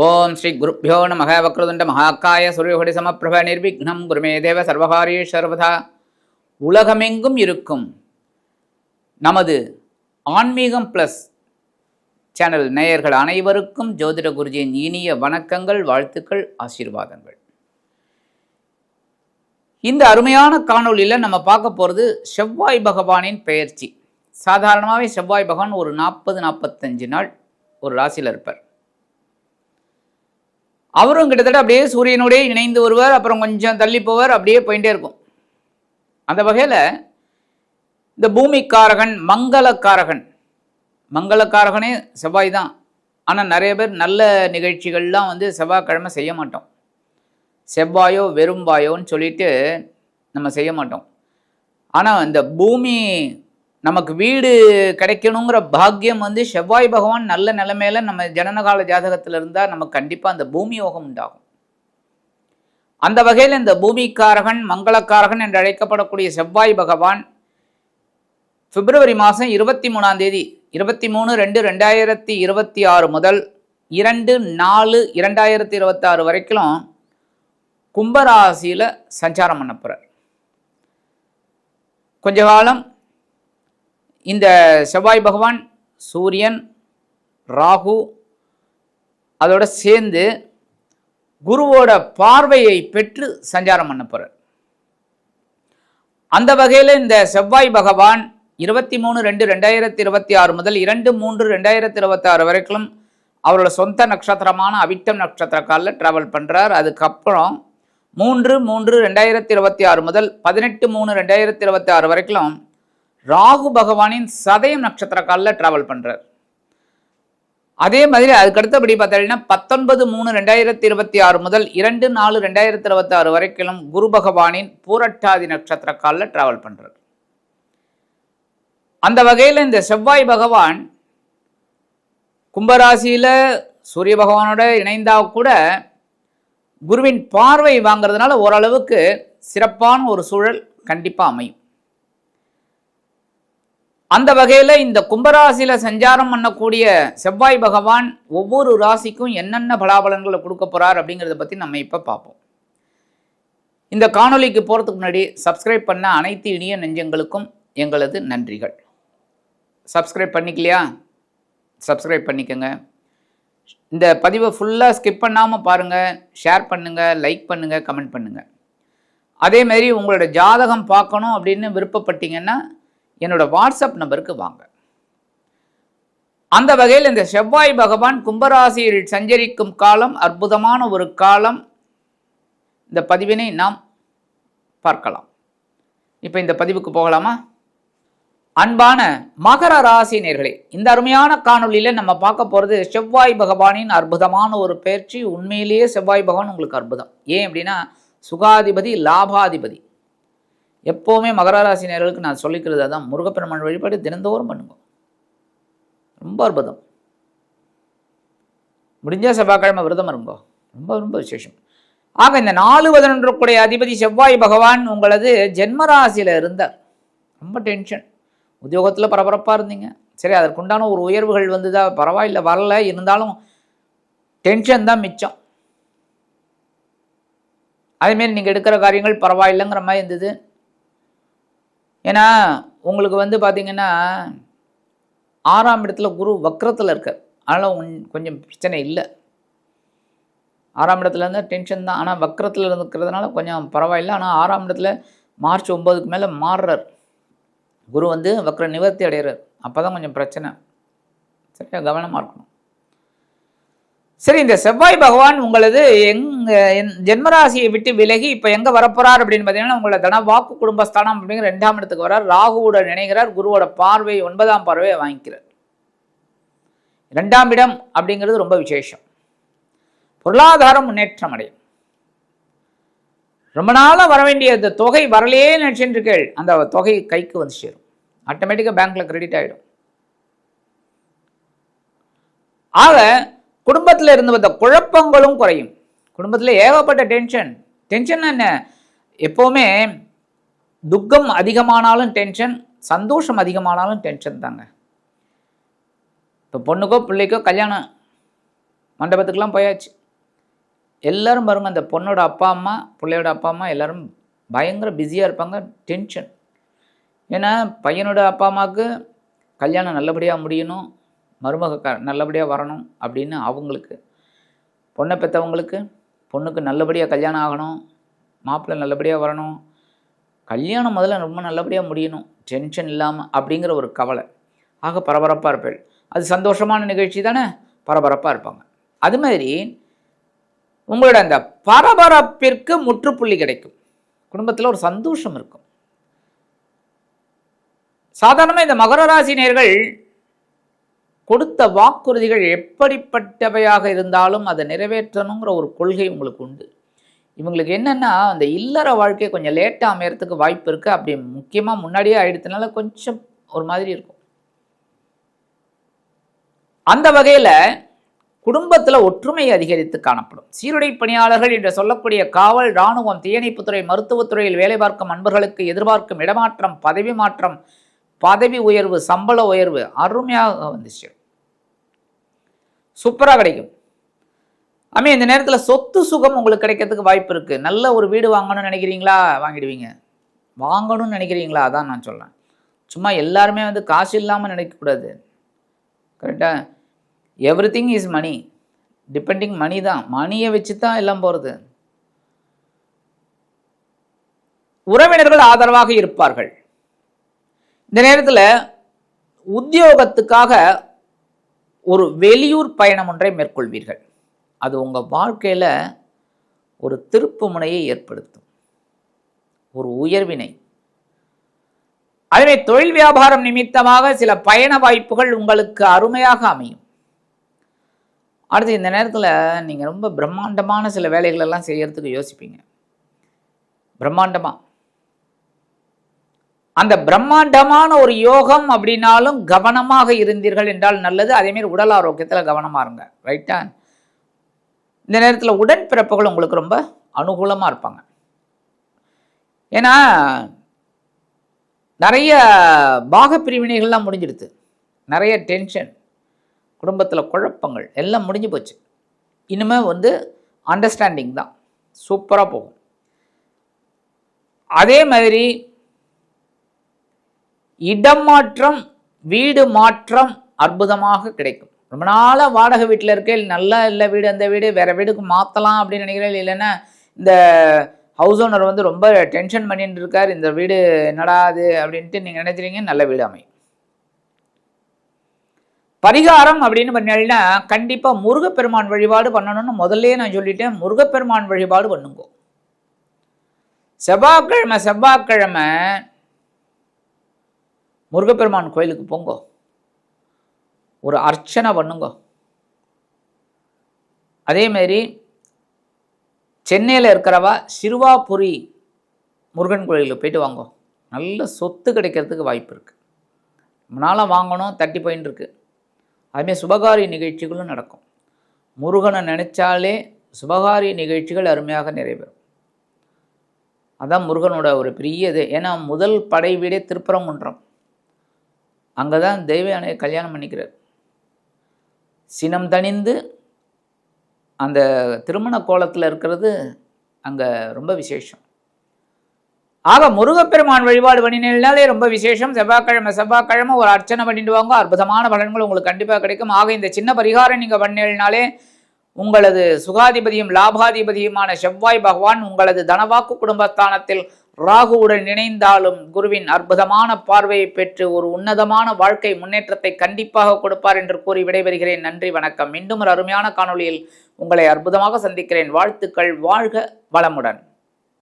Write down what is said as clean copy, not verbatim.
ஓம் ஸ்ரீ குருப்யோ நம வக்ரதுண்ட மகாக்காய சூரியகோடி சமப்பிரப நிர்விக்னம் குருமே தேவ சர்வகாரிய சர்வதா. உலகமெங்கும் இருக்கும் நமது ஆன்மீகம் பிளஸ் சேனல் நேயர்கள் அனைவருக்கும் ஜோதிட குருஜியின் இனிய வணக்கங்கள், வாழ்த்துக்கள், ஆசீர்வாதங்கள். இந்த அருமையான காணொலியில் நம்ம பார்க்க போகிறது செவ்வாய் பகவானின் பெயர்ச்சி. சாதாரணமாகவே செவ்வாய் பகவான் ஒரு 40-45 நாள் ஒரு ராசியில் இருப்பார். அவரும் கிட்டத்தட்ட அப்படியே சூரியனோடே இணைந்து வருவார், அப்புறம் கொஞ்சம் தள்ளி போவார், அப்படியே போயிட்டே இருக்கும். அந்த வகையில் இந்த பூமிக்காரகன் மங்களக்காரகனே செவ்வாய் தான். ஆனால் நிறைய பேர் நல்ல நிகழ்ச்சிகள்லாம் செவ்வாய்க்கிழமை செய்ய மாட்டோம். செவ்வாயோ வெறும்பாயோன்னு சொல்லிட்டு நம்ம செய்ய மாட்டோம். ஆனால் இந்த பூமி நமக்கு வீடு கிடைக்கணுங்கிற பாக்கியம் செவ்வாய் பகவான் நல்ல நிலைமையில நம்ம ஜனனகால ஜாதகத்தில் இருந்தால் நமக்கு கண்டிப்பாக அந்த பூமி யோகம் உண்டாகும். அந்த வகையில் இந்த பூமிக்காரகன் மங்களக்காரகன் என்று அழைக்கப்படக்கூடிய செவ்வாய் பகவான் பிப்ரவரி மாதம் 23/2/2026 முதல் 2/4/2026 வரைக்கும் கும்பராசியில் சஞ்சாரம் பண்ண போகிறார். கொஞ்ச காலம் இந்த செவ்வாய் பகவான் சூரியன், ராகு அதோட சேர்ந்து குருவோட பார்வையை பெற்று சஞ்சாரம் பண்ண போகிறார். அந்த வகையில் இந்த செவ்வாய் பகவான் 23/2/2026 முதல் 2/3/2026 வரைக்கும் அவரோட சொந்த நட்சத்திரமான அவிட்டம் நட்சத்திர காலில் டிராவல் பண்ணுறார். அதுக்கப்புறம் 3/3/2026 முதல் 18/3/2026 வரைக்கும் ராகு பகவானின் சதயம் நட்சத்திர காலில் டிராவல் பண்ணுறார். அதே மாதிரி அதுக்கடுத்தபடி பார்த்தீங்கன்னா 19/3/2026 முதல் 2/4/2026 வரைக்கும் குரு பகவானின் பூரட்டாதி நட்சத்திர காலில் டிராவல் பண்ணுறார். அந்த வகையில் இந்த செவ்வாய் பகவான் கும்பராசியில் சூரிய பகவானோட இணைந்தா கூட குருவின் பார்வை வாங்கிறதுனால ஓரளவுக்கு சிறப்பான ஒரு சூழல் கண்டிப்பாக அமையும். அந்த வகையில் இந்த கும்பராசியில் சஞ்சாரம் பண்ணக்கூடிய செவ்வாய் பகவான் ஒவ்வொரு ராசிக்கும் என்னென்ன பலாபலன்களை கொடுக்க போகிறார் அப்படிங்கிறத பற்றி நம்ம இப்போ பார்ப்போம். இந்த காணொலிக்கு போகிறதுக்கு முன்னாடி சப்ஸ்கிரைப் பண்ண அனைத்து இனிய நெஞ்சங்களுக்கும் எங்களது நன்றிகள். சப்ஸ்கிரைப் பண்ணிக்கலையா? சப்ஸ்கிரைப் பண்ணிக்கோங்க. இந்த பதிவை ஃபுல்லாக ஸ்கிப் பண்ணாமல் பாருங்கள், ஷேர் பண்ணுங்கள், லைக் பண்ணுங்கள், கமெண்ட் பண்ணுங்கள். அதேமாரி உங்களோட ஜாதகம் பார்க்கணும் அப்படின்னு விருப்பப்பட்டீங்கன்னா என்னோட வாட்ஸ்அப் நம்பருக்கு வாங்க. அந்த வகையில் இந்த செவ்வாய் பகவான் கும்பராசியில் சஞ்சரிக்கும் காலம் அற்புதமான ஒரு காலம். இந்த பதிவினை நாம் பார்க்கலாம். இப்போ இந்த பதிவுக்கு போகலாமா? அன்பான மகர ராசி நேயர்களே, இந்த அருமையான காணொலியில் நம்ம பார்க்க போகிறது செவ்வாய் பகவானின் அற்புதமான ஒரு பயிற்சி. உண்மையிலேயே செவ்வாய் பகவான் உங்களுக்கு அற்புதம். ஏன் அப்படின்னா சுகாதிபதி, லாபாதிபதி. எப்போவுமே மகர ராசி நேயர்களுக்கு நான் சொல்லிக்கிறது அதான், முருகப்பெருமான் வழிபாடு தினந்தோறும் பண்ணுங்க, ரொம்ப அற்புதம். முடிஞ்ச செவ்வாய்க்கிழமை விரதம் இருங்கோ, ரொம்ப ரொம்ப விசேஷம். ஆக இந்த 4/11 அதிபதி செவ்வாய் பகவான் உங்களது ஜென்மராசியில் இருந்தார். ரொம்ப டென்ஷன், உத்தியோகத்தில் பரபரப்பாக இருந்தீங்க. சரி, அதற்குண்டான ஒரு உயர்வுகள் வந்துதான், பரவாயில்லை, வரல, இருந்தாலும் டென்ஷன் தான் மிச்சம். அதேமாரி நீங்கள் எடுக்கிற காரியங்கள் பரவாயில்லைங்கிற மாதிரி இருந்தது. ஏன்னா உங்களுக்கு பார்த்தீங்கன்னா 6ஆம் இடத்துல குரு வக்ரத்தில் இருக்கார். அதனால் கொஞ்சம் பிரச்சனை இல்லை. 6ஆம் இடத்துல இருந்தால் டென்ஷன் தான், ஆனால் வக்ரத்தில் இருக்கிறதுனால கொஞ்சம் பரவாயில்லை. ஆனால் 6ஆம் இடத்துல மார்ச் 9க்கு மேலே மாறுறார் குரு, வக்ர நிவர்த்தி அடைகிறார். அப்போ தான் கொஞ்சம் பிரச்சனை. சரியா கவனமாக இருக்கணும். சரி, இந்த செவ்வாய் பகவான் உங்களது ஜென்மராசியை விட்டு விலகி இப்போ எங்கே வரப்போறார் அப்படின்னு பார்த்தீங்கன்னா உங்களோட தன வாக்கு குடும்பஸ்தானம் அப்படிங்கிற 2ஆம் இடத்துக்கு வரார். ராகுவோட நினைக்கிறார். குருவோட பார்வை 9ஆம் பார்வையை வாங்கிக்கிறார். 2ஆம் இடம் அப்படிங்கிறது ரொம்ப விசேஷம். பொருளாதாரம் முன்னேற்றம் அடையும். ரொம்ப நாளாக வர வேண்டிய இந்த தொகை வரலையே நினைச்சுருக்கீர்கள், அந்த தொகை கைக்கு வந்து சேரும். ஆட்டோமேட்டிக்காக பேங்க்ல கிரெடிட் ஆகிடும். ஆக குடும்பத்தில் இருந்து வந்த குழப்பங்களும் குறையும். குடும்பத்தில் ஏகப்பட்ட டென்ஷன் என்ன, எப்போவுமே துக்கம் அதிகமானாலும் டென்ஷன், சந்தோஷம் அதிகமானாலும் டென்ஷன் தாங்க. இப்போ பொண்ணுக்கோ பிள்ளைக்கோ கல்யாணம் மண்டபத்துக்கெலாம் போயாச்சு. எல்லோரும் பாருங்கள், அந்த பொண்ணோட அப்பா அம்மா, பிள்ளையோட அப்பா அம்மா எல்லோரும் பயங்கர பிஸியாக இருப்பாங்க, டென்ஷன். ஏன்னா பையனோட அப்பா அம்மாவுக்கு கல்யாணம் நல்லபடியாக முடியணும், மருமக நல்லபடியாக வரணும் அப்படின்னு அவங்களுக்கு. பொண்ணை பெற்றவங்களுக்கு பொண்ணுக்கு நல்லபடியாக கல்யாணம் ஆகணும், மாப்பிள்ளை நல்லபடியாக வரணும், கல்யாணம் முதல்ல ரொம்ப நல்லபடியாக முடியணும், டென்ஷன் இல்லாமல் அப்படிங்கிற ஒரு கவலை. ஆக பரபரப்பாக இருப்பாள். அது சந்தோஷமான நிகழ்ச்சி தானே, பரபரப்பாக இருப்பாங்க. அது மாதிரி உங்களோட அந்த பரபரப்பிற்கு முற்றுப்புள்ளி கிடைக்கும். குடும்பத்தில் ஒரு சந்தோஷம் இருக்கும். சாதாரணமாக இந்த மகர ராசி நேயர்கள் கொடுத்த வாக்குறுதிகள் எப்படிப்பட்டவையாக இருந்தாலும் அதை நிறைவேற்றணுங்கிற ஒரு கொள்கை உங்களுக்கு உண்டு. இவங்களுக்கு என்னென்னா, அந்த இல்லற வாழ்க்கை கொஞ்சம் லேட்டாக அமையறதுக்கு வாய்ப்பு இருக்குது. அப்படி முக்கியமாக முன்னாடியே ஆயிடுறதுனால கொஞ்சம் ஒரு மாதிரி இருக்கும். அந்த வகையில் குடும்பத்தில் ஒற்றுமை அதிகரித்து காணப்படும். சீருடை பணியாளர்கள் என்று சொல்லக்கூடிய காவல், இராணுவம், தீயணைப்புத்துறை, மருத்துவத்துறையில் வேலை பார்க்கும் அன்பர்களுக்கு எதிர்பார்க்கும் இடமாற்றம், பதவி மாற்றம், பதவி உயர்வு, சம்பள உயர்வு அருமையாக வந்துச்சு, சூப்பராக கிடைக்கும். இந்த நேரத்தில் சொத்து சுகம் உங்களுக்கு கிடைக்கிறதுக்கு வாய்ப்பு இருக்குது. நல்ல ஒரு வீடு வாங்கணும்னு நினைக்கிறீங்களா, வாங்கிடுவீங்க. வாங்கணும்னு நினைக்கிறீங்களா, அதான் நான் சொல்கிறேன். சும்மா எல்லாருமே காசு இல்லாமல் நினைக்கக்கூடாது. கரெக்டாக? Everything is money, depending money தான். மணியை வச்சு தான் எல்லாம் போகிறது. உறவினர்கள் ஆதரவாக இருப்பார்கள். இந்த நேரத்தில் உத்தியோகத்துக்காக ஒரு வெளியூர் பயணம் ஒன்றை மேற்கொள்வீர்கள். அது உங்கள் வாழ்க்கையில் ஒரு திருப்பு முனையை ஏற்படுத்தும், ஒரு உயர்வினை. அதுவே தொழில் வியாபாரம் நிமித்தமாக சில பயண வாய்ப்புகள் உங்களுக்கு அருமையாக அமையும். அடுத்து இந்த நேரத்தில் நீங்கள் ரொம்ப பிரம்மாண்டமான சில வேலைகளெல்லாம் செய்யறதுக்கு யோசிப்பீங்க. பிரம்மாண்டமாக அந்த பிரம்மாண்டமான ஒரு யோகம் அப்படின்னாலும் கவனமாக இருந்தீர்கள் என்றால் நல்லது. அதேமாரி உடல் ஆரோக்கியத்தில் கவனமாக இருங்க. ரைட்டா? இந்த நேரத்தில் உடன்பிறப்புகள் உங்களுக்கு ரொம்ப அனுகூலமாக இருப்பாங்க. ஏன்னா நிறைய பாகப்பிரிவினைகள்லாம் முடிஞ்சிடுது. நிறைய டென்ஷன், குடும்பத்தில் குழப்பங்கள் எல்லாம் முடிஞ்சு போச்சு. இனிமேல் அண்டர்ஸ்டாண்டிங் தான், சூப்பராக போகும். அதே மாதிரி இடம் மாற்றம், வீடு மாற்றம் அற்புதமாக கிடைக்கும். ரொம்ப நாளாக வாடகை வீட்டில் இருக்க, நல்லா இல்லை வீடு, அந்த வீடு வேறு வீடுக்கு மாற்றலாம் அப்படின்னு நினைக்கிறேன். இல்லைன்னா இந்த ஹவுஸ் ஓனர் ரொம்ப டென்ஷன் பண்ணிட்டு இருக்கார், இந்த வீடு என்னடா அது அப்படின்ட்டு நீங்கள் நினைக்கிறீங்க, நல்ல வீடு அமையும். பரிகாரம் அப்படின்னு பண்ணீங்கன்னா கண்டிப்பாக முருகப்பெருமான் வழிபாடு பண்ணணும்னு முதல்ல நான் சொல்லிட்டேன். முருகப்பெருமான் வழிபாடு பண்ணுங்க. செவ்வாய்க்கிழமை முருகப்பெருமான் கோயிலுக்கு போங்க, ஒரு அர்ச்சனை பண்ணுங்க. அதேமாரி சென்னையில் இருக்கிறவா சிறுவாபுரி முருகன் கோயிலுக்கு போயிட்டு வாங்க. நல்ல சொத்து கிடைக்கிறதுக்கு வாய்ப்பு இருக்குது. நாளாக வாங்கணும், தட்டி போயின்னு இருக்கு. அதுமாதிரி சுபகாரிய நிகழ்ச்சிகளும் நடக்கும். முருகனை நினைச்சாலே சுபகாரிய நிகழ்ச்சிகள் அருமையாக நிறைவேறும். அதான் முருகனோட ஒரு பெரிய இது. ஏன்னா முதல் படை வீடே திருப்பரங்குன்றம். அங்கே தான் தெய்வ யானையை கல்யாணம் பண்ணிக்கிறார். சினம் தணிந்து அந்த திருமண கோலத்தில் இருக்கிறது அங்கே ரொம்ப விசேஷம். ஆக முருகப்பெருமான் வழிபாடு பண்ணினாலே ரொம்ப விசேஷம். செவ்வாய்க்கிழமை ஒரு அர்ச்சனை பண்ணிட்டு வாங்க, அற்புதமான பலன்கள் உங்களுக்கு கண்டிப்பாக கிடைக்கும். ஆக இந்த சின்ன பரிகாரம் நீங்கள் பண்ணினாலே உங்களது சுகாதிபதியும் லாபாதிபதியுமான செவ்வாய் பகவான் உங்களது தனவாக்கு குடும்பஸ்தானத்தில் ராகுவுடன் இணைந்தாலும் குருவின் அற்புதமான பார்வையை பெற்று ஒரு உன்னதமான வாழ்க்கை முன்னேற்றத்தை கண்டிப்பாக கொடுப்பார் என்று கூறி விடைபெறுகிறேன். நன்றி, வணக்கம். மீண்டும் ஒரு அருமையான காணொளியில் உங்களை அற்புதமாக சந்திக்கிறேன். வாழ்த்துக்கள். வாழ்க வளமுடன்.